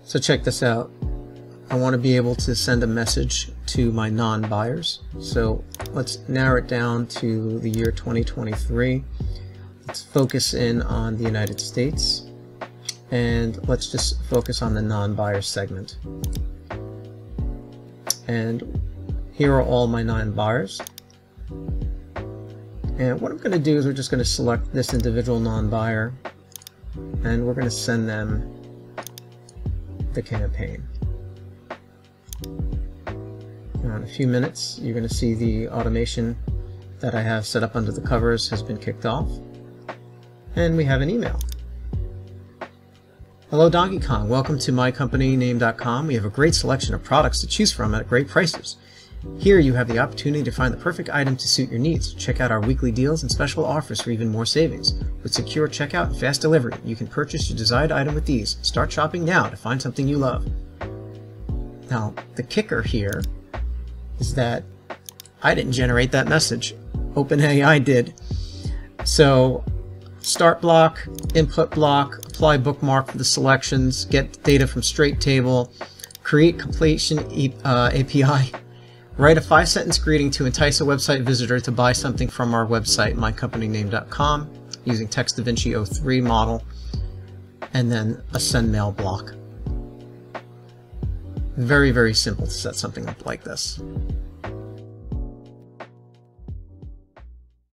So check this out. I want to be able to send a message to my non-buyers. So let's narrow it down to the year 2023. Let's focus in on the United States. And let's just focus on the non-buyer segment. And here are all my non-buyers. And what I'm going to do is we're just going to select this individual non-buyer, and we're going to send them the campaign. Now, in a few minutes, you're going to see the automation that I have set up under the covers has been kicked off, and we have an email. Hello Donkey Kong, welcome to mycompanyname.com. We have a great selection of products to choose from at great prices. Here you have the opportunity to find the perfect item to suit your needs. Check out our weekly deals and special offers for even more savings. With secure checkout and fast delivery, you can purchase your desired item with ease. Start shopping now to find something you love. Now, the kicker here is that I didn't generate that message. OpenAI did. So, start block, input block, apply bookmark for the selections, get data from straight table, create completion API, write a 5-sentence greeting to entice a website visitor to buy something from our website, mycompanyname.com, using Text DaVinci 03 model, and then a send mail block. Very, very simple to set something up like this.